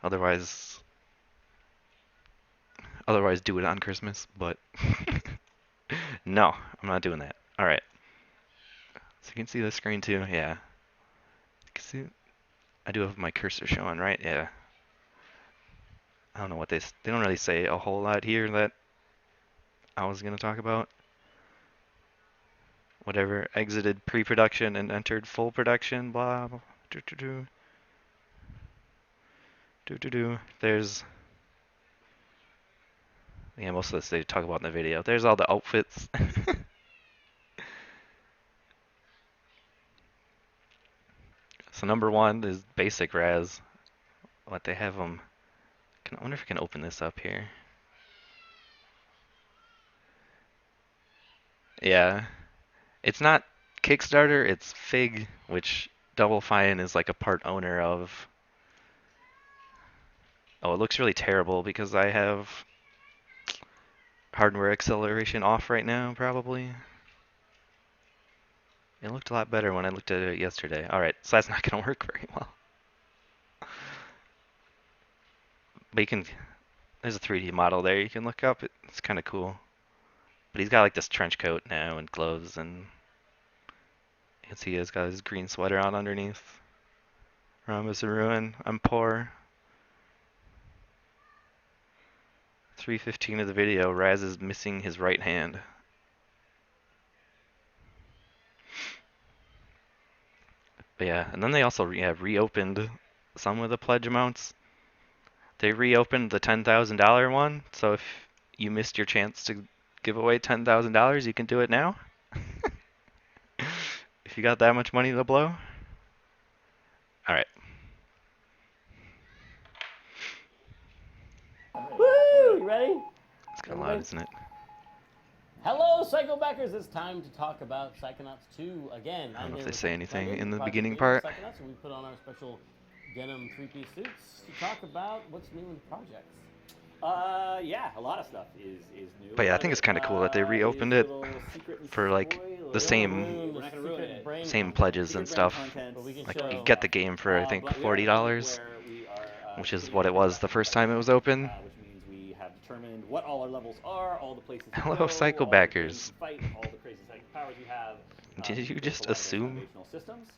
Otherwise, do it on Christmas. But no, I'm not doing that. All right. So you can see the screen too. Yeah. You can see. I do have my cursor showing, right? Yeah. I don't know what they don't really say a whole lot here that I was gonna talk about. Whatever exited pre-production and entered full production. Blah. Blah. Do do do. Do do do. There's. Yeah, most of this they talk about in the video. There's all the outfits. So number one is basic Raz. What they have them. I wonder if I can open this up here. Yeah, it's not Kickstarter. It's Fig, which Double Fine is like a part owner of. Oh, it looks really terrible because I have hardware acceleration off right now, probably. It looked a lot better when I looked at it yesterday. Alright, so that's not going to work very well. But you can, there's a 3D model there you can look up. It's kind of cool. But he's got like this trench coat now and gloves, and you can see he's got his green sweater on underneath. Rhombus and Ruin, I'm poor. 3:15 of the video, Raz is missing his right hand. But yeah, and then they also reopened some of the pledge amounts. They reopened the $10,000 one, so if you missed your chance to give away $10,000, you can do it now. If you got that much money to blow. All right. Woo! You ready? It's kind of loud, isn't it? Hello, Psycho backers! It's time to talk about Psychonauts 2 again. I don't I'm know if here they with say anything Brendan, in the project beginning lead part. of Psychonauts, and we put on our special denim three-piece suits to talk about what's new in the projects. Yeah, a lot of stuff is new. But yeah, I think it's kind of cool that they reopened it for like the same pledges and stuff. Like you get the game for I think $40, which is what it was the first time it was open. Which means we have determined what all our levels are, all the places to Hello, go, Psycho all backers. the fight, all the crazy psychic powers you have. Did you just a lot of assume? foundational systems,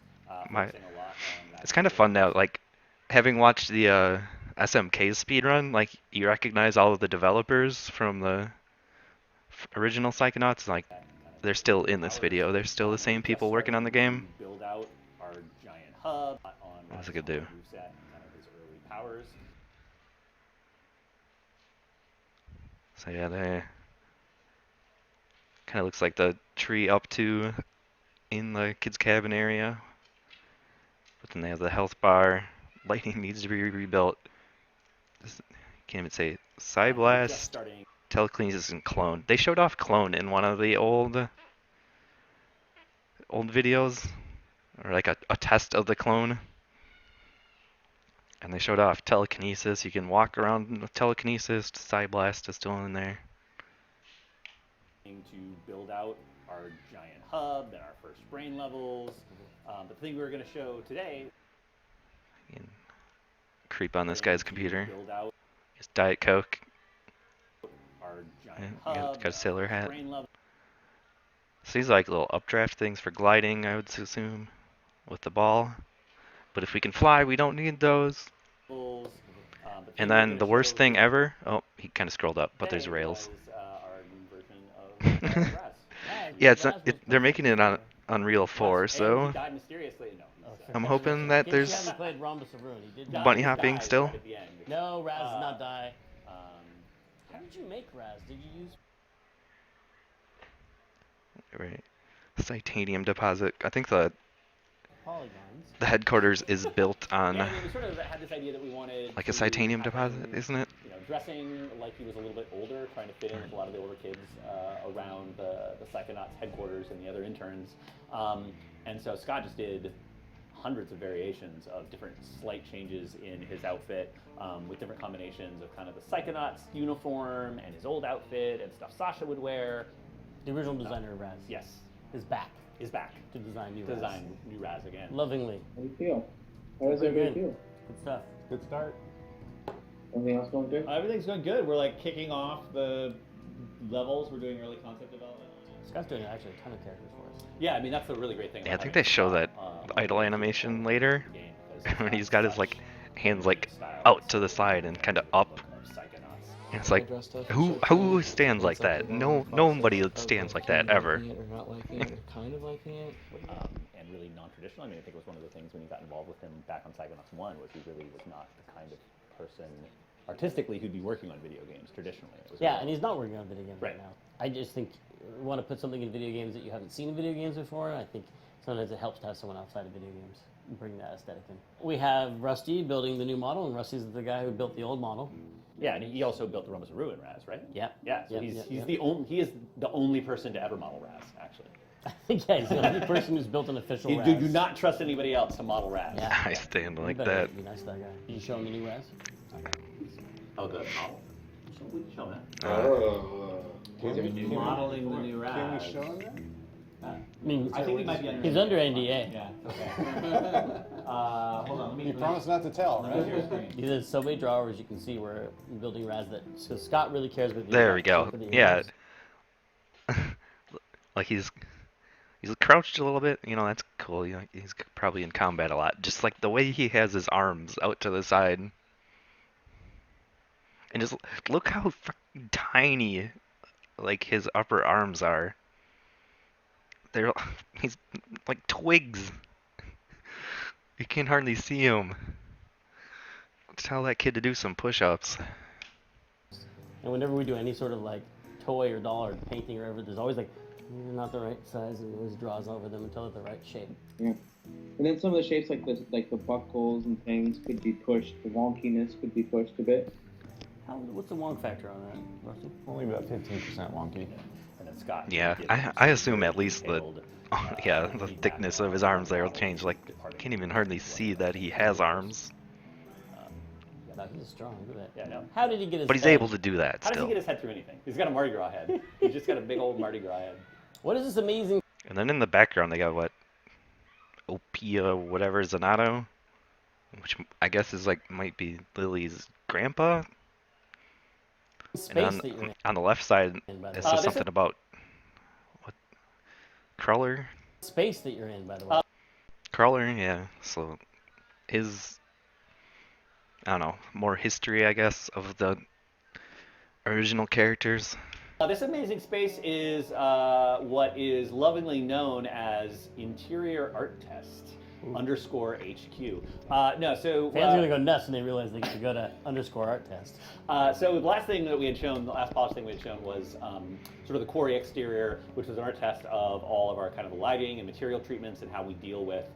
My, focusing a lot on that it's kind of fun now, like having watched the SMK's speedrun, like you recognize all of the developers from the original Psychonauts, like they're still in this video. They're still the same people working on the game. Build out our giant hub on What's it gonna do? moveset and kind of his early powers. So yeah, they kind of looks like the tree up to in the kids' cabin area. But then they have the health bar. Lighting needs to be rebuilt. Can't even say Psyblast, telekinesis, and clone. They showed off clone in one of the old videos, or like a test of the clone. And they showed off telekinesis. You can walk around with telekinesis. Psyblast is still in there. To build out our giant hub, then our first brain levels. But the thing we were going to show today. You can creep on this guy's computer. Build out His Diet Coke. our giant Got a sailor hat. brain level. So these are like little updraft things for gliding, I would assume, with the ball. But if we can fly, we don't need those. And then the worst thing ever. Oh, he kind of scrolled up, but there's rails. Our new version of Yeah, it's not. They're making it on Unreal 4, so he died mysteriously. No, I'm hoping that You there's haven't played Rhombus of Ruin. He did die. bunny hopping still. Right at the end. No, Raz did not die. How did you make Raz? Did you use... Right. Titanium deposit. I think the polygons? headquarters is built on Yeah, I mean, we sort of had this idea that we wanted like a to titanium have deposit, him, isn't it? You know, dressing like he was a little bit older, trying to fit in with a lot of the older kids around the Psychonauts headquarters and the other interns. And so Scott just did hundreds of variations of different slight changes in his outfit with different combinations of kind of the Psychonauts uniform and his old outfit and stuff Sasha would wear. The original designer of Raz. Yes. Is back. Is back. To design new To Raz. design new Raz again. Lovingly. How do you feel? How does everybody feel? Good stuff. Good start. Anything else going good? Everything's going good. We're like kicking off the levels. We're doing early concept development. Scott's doing actually a ton of characters for us. Yeah, I mean that's the really great thing. Yeah, I About think having they show Scott, that on idle the animation game, later because when he's Scott's got his such like a hands unique like style. out It's to the such side a and kind of look up. of Psychonauts. And it's like, who stands like that? Nobody stands like that ever. Or not liking it, or kind of liking it. And really non-traditional. I mean, I think it was one of the things when you got involved with him back on Psychonauts 1 was he really was not the kind of person artistically who'd be working on video games traditionally. It was Yeah, really- and he's not working on video games right Right. now. I just think you want to put something in video games that you haven't seen in video games before. I think sometimes it helps to have someone outside of video games bring that aesthetic in. We have Rusty building the new model, and Rusty's the guy who built the old model. Yeah, and he also built the Rumors of Ruin Raz, right? Yeah. Yeah, so Yep, he's yep, he's yep. the only he is the only person to ever model Raz, actually. I think yeah, he's the only person who's built an official Raz. Do not trust anybody else to model Raz. Yeah. I stand You like better that. Be nice to that guy. Did you show him the new Raz? Oh, the model. We can show him that. Modeling the new Raz. Can we show him that? I mean, I think we might be under he's under NDA. Yeah. Okay. Hold on. Let You promised not to tell, right? He has so many drawers you can see where you're building Raz that so Scott really cares about the There we go. Yeah. Like he's crouched a little bit. You know, that's cool. You know, he's probably in combat a lot. Just like the way he has his arms out to the side. And just look how tiny like his upper arms are. He's like twigs. You can hardly see him. Tell that kid to do some push-ups. And whenever we do any sort of like toy or doll or painting or whatever, there's always like they're not the right size, and he always draws over them until they're the right shape. Yeah. And then some of the shapes, like the buckles and things, could be pushed. The wonkiness could be pushed a bit. What's the wonk factor on that, Rusty? Only about 15% wonky. And then Scott. Yeah, I assume at least the the thickness of his arms there will change. Like, I can't even hardly see that he has arms. Yeah, he's strong. Look at that. Yeah, no. How did he get his? But he's head? able to do that How does still. he get his head through anything? He's got a Mardi Gras head. He's just got a big old Mardi Gras head. What is this amazing? And then in the background they got what? Opia whatever Zanato? Which I guess is like might be Lily's grandpa? Space And that you're on the left side in, by the it way. says this something about what? Crawler? Space that you're in, by the way. Crawler, yeah. So his I don't know, more history I guess of the original characters. This amazing space is what is lovingly known as Interior Art Test underscore HQ. No, so Fans are gonna go nuts when they realize they get to go to underscore art test. So the last thing that we had shown, the last polished thing we had shown was sort of the quarry exterior, which was an art test of all of our kind of lighting and material treatments and how we deal with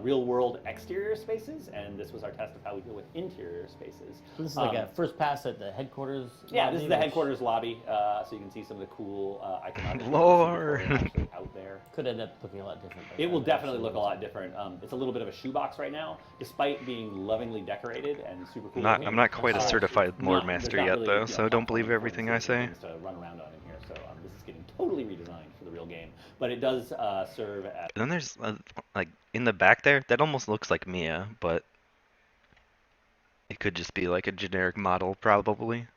real-world exterior spaces, and this was our test of how we deal with interior spaces. So this is like a first pass at the headquarters. Yeah, lobby, this is the which headquarters lobby, so you can see some of the cool iconography Lord. actually out there. Could end up looking a lot different. by It will the time definitely look a lot different. It's a little bit of a shoebox right now, despite being lovingly decorated and super cool. I'm not quite a certified Lord No, Master there's not yet really, though, you know, so don't believe platforming everything I points say. and things to run around on in here. So this is getting totally redesigned for the real game, but it does serve as And then there's like in the back there, that almost looks like Mia, but it could just be like a generic model probably.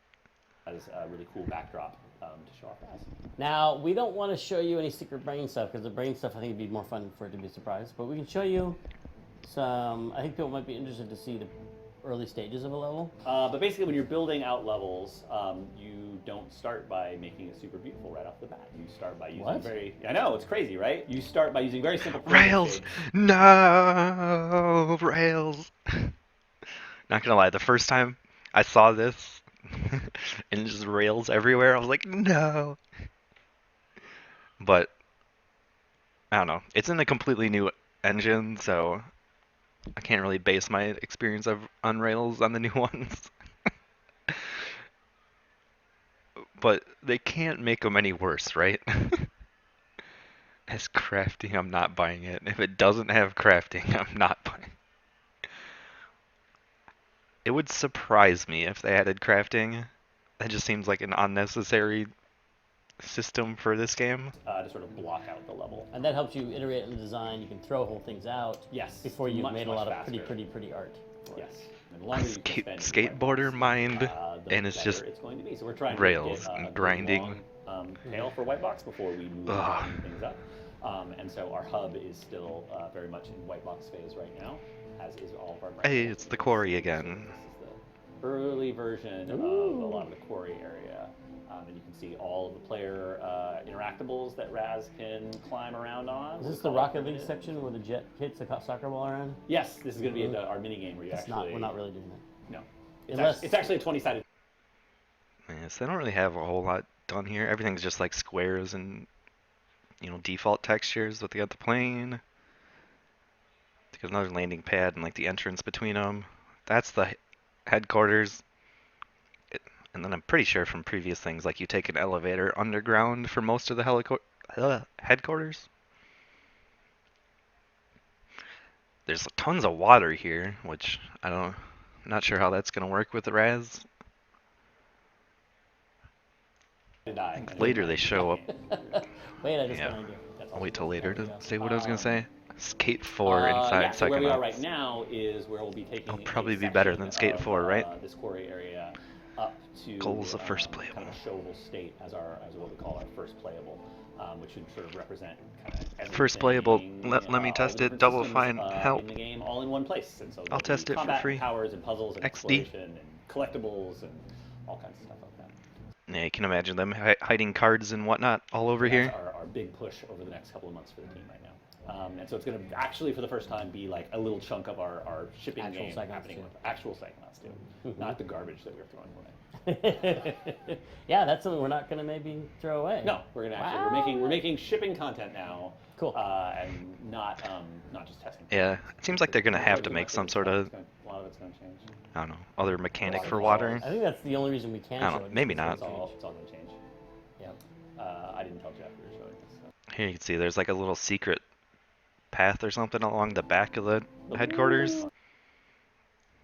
a really cool backdrop to show off as. Now, we don't want to show you any secret brain stuff, because the brain stuff I think would be more fun for it to be a surprise. But we can show you some, I think people might be interested to see the early stages of a level. But basically, when you're building out levels, you don't start by making it super beautiful right off the bat. You start by using What? I know, it's crazy, right? You start by using very simple Rails! shapes. No! Rails! Not gonna lie, the first time I saw this and just rails everywhere, I was like, no! But, I don't know. It's in a completely new engine, so I can't really base my experience on Rails on the new ones. But they can't make them any worse, right? As crafting, I'm not buying it. If it doesn't have crafting, I'm not buying it. It would surprise me if they added crafting. That just seems like an unnecessary system for this game. To sort of block out the level. And that helps you iterate in the design. You can throw whole things out Yes. before you've much, made a much lot of faster. pretty art. for it. Yes. And the longer you can spend in white Skateboarder box, mind, the and it's better just it's going to be. So we're trying rails to get and a good grinding. long tail for white box before we move on Ugh. to clean things up. And so our hub is still very much in white box phase right now, as is all of our Hey, markets. it's the quarry again. This is the early version of a lot of the quarry area. And you can see all of the player interactables that Raz can climb around on. Is this We the call it Rocket League primitive. section where the jet hits a soccer ball around? Yes, this is going to be our mini game where you It's actually. not. We're not really doing that. No. Unless- It's actually a 20-sided. Yes, they don't really have a whole lot done here. Everything's just like squares and default textures. But they got the plane. They got another landing pad and like the entrance between them. That's the headquarters. And then I'm pretty sure from previous things, like you take an elevator underground for most of the headquarters. There's tons of water here, which I'm not sure how that's gonna work with the Raz. I think later they show up. Wait, I just Yeah. got an idea. I'll wait till later to Yeah. say what I was gonna say. Skate 4 inside Yeah, so where we are right Psychonauts. now is where we'll be taking It'll probably a be better section than Skate of, 4, right? This quarry area up to Goals of first kind playable. of a showable state as what we call our first playable, which should sort of represent kind of First playable. everything, Let me all test the it. different Double systems, fine. Help. in the game all in one place. And so I'll there'll be test it for combat free. powers and puzzles and XD. exploration and collectibles and all kinds of stuff like that. Yeah, you can imagine them hiding cards and whatnot all over That's here. our big push over the next couple of months for the team right now. And so it's going to actually, for the first time, be like a little chunk of our shipping Actual game Psychonauts happening too. with actual Psychonauts too, not the garbage that we're throwing away. Yeah, that's something we're not going to maybe throw away. No, we're going to actually we're making shipping content now. Cool. And not just testing. Yeah, it seems like they're gonna have to make some sort of, A lot of it's going to change. I don't know, other mechanic Water for falls. water. I think that's the only reason we can I don't show know, it. maybe because not. It's all going to change. Yeah. I didn't tell Jeff we were showing this. So. Here you can see there's like a little secret path or something along the back of the headquarters.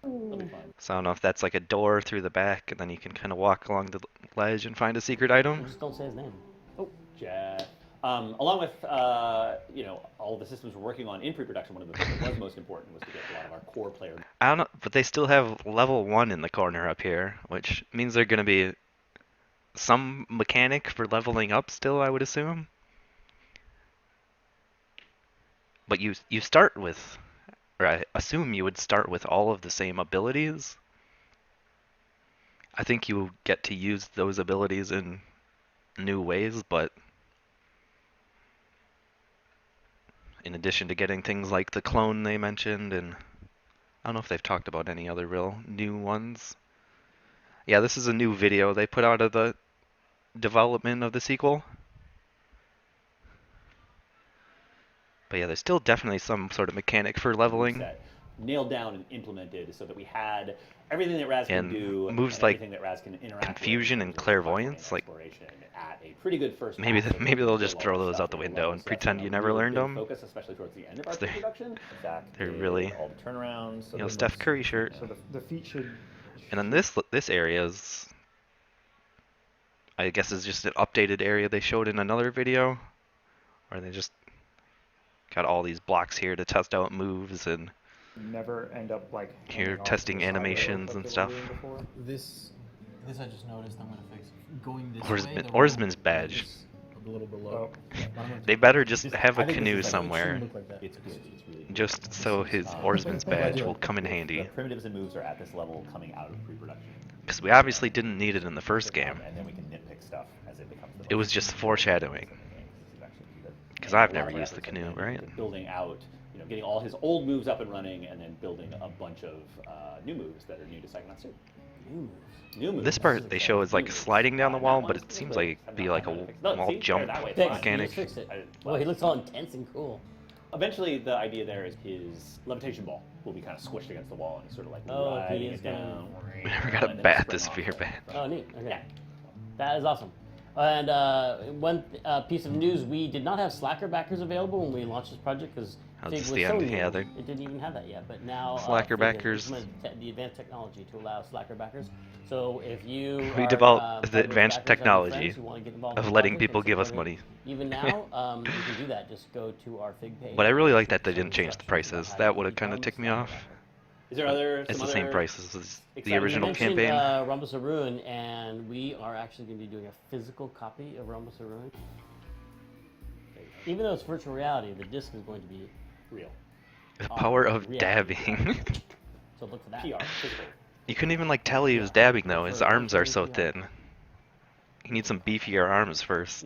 It'll be fun. So I don't know if that's like a door through the back, and then you can kind of walk along the ledge and find a secret item. Just don't say his name. Oh, Jeff. Along with all of the systems we're working on in pre-production, one of the things that was most important was to get a lot of our core player. I don't know, but they still have level 1 in the corner up here, which means they're gonna be some mechanic for leveling up still, I would assume. But you start with, or I assume you would start with all of the same abilities. I think you get to use those abilities in new ways, but in addition to getting things like the clone they mentioned, and I don't know if they've talked about any other real new ones. Yeah, this is a new video they put out of the development of the sequel. But yeah, there's still definitely some sort of mechanic for leveling. Set nailed down and implemented so that we had everything that Raz can And do moves and like everything that Raz can interact confusion with in and terms of clairvoyance, platforming like exploration at a pretty good first maybe pass, so maybe we they'll can just do throw all those the out the stuff in window level. and So that's pretend been you a never really learned big them. focus, especially towards the end of our they're- pre-production. Zach they're did really- all the turnarounds. So that Steph looks- Curry shirt. So the feet should. And then this area is, I guess, is just an updated area they showed in another video, where they just got all these blocks here to test out moves, and Never end up like Here, hanging off testing the side of the animations rope and like they were stuff. doing before. This I just noticed. I'm gonna fix. Going this Oarsman- way. the Oarsman's rope badge. is a little below. Oh. Yeah, but I'm gonna they take better it. just This- have a I think this canoe is like- it somewhere, shouldn't look like that. It's good. It's really good. just so his Oarsman's badge will come in The handy. primitives and moves are at this level coming out of pre-production. Because we obviously didn't need it in the first game. And then we can nitpick stuff as it becomes the It was just foreshadowing. Because I've never used the canoe, right? Building out, getting all his old moves up and running, and then building a bunch of new moves that are new to Psychonauts 2. new moves. New moves. This part they show is like New moves. sliding down the That wall, one but is it cool, seems but like it'd I've be not like found a how to fix- No, wall see, there, jump that way, Fixed. fine. mechanic. You fixed it. I did- Well, he looks all intense and cool. Eventually, the idea there is his levitation ball will be kind of squished against the wall, and he's sort of like Oh, he riding is it gonna- down. We never got to and then bat spring the off sphere the- bat. Oh, neat. Okay. Yeah. That is awesome. And one piece of news: we did not have Slacker backers available when we launched this project because Oh, Fig just was the so end, new. yeah, they're- It didn't even have that yet. But now Slacker Fig has backers. implemented the advanced technology to allow Slacker backers. So if you We are, developed the one of those advanced backers, have any technology friends who wanna get involved of in the letting project people and give us support it, money. Even now, you can do that. Just go to our Fig page. But I really like that they Some didn't change the instructions about prices. how That you would have kind of become ticked me Slacker off. backer. Is there other It's some the same other price as the exciting You original mentioned campaign. Rhombus of Ruin, and we are actually going to be doing a physical copy of Rhombus of Ruin. Even though it's virtual reality, the disc is going to be real The power of reality. dabbing. So look for that. PR physical? You couldn't even like tell he was Yeah, dabbing though. His for arms are so virtual reality. thin. He needs some beefier arms first.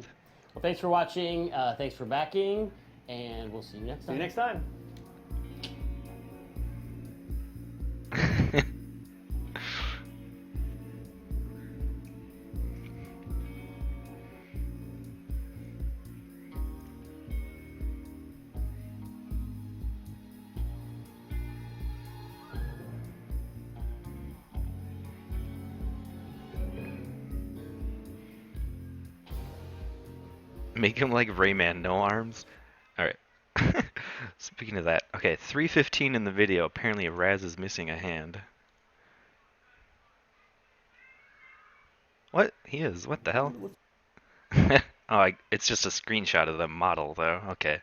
Well, thanks for watching. Thanks for backing, and we'll see you next See time. you next time. Make him like Rayman, no arms. Alright. Speaking of that, okay, 3:15 in the video. Apparently Raz is missing a hand. What? He is. What the hell? Oh, it's just a screenshot of the model though. Okay.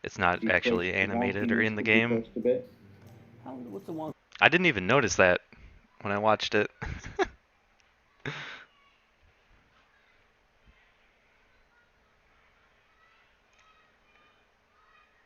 It's not Could be actually pushed, the animated or wonkiness in the could be game. pushed a bit. What's the one? I didn't even notice that when I watched it.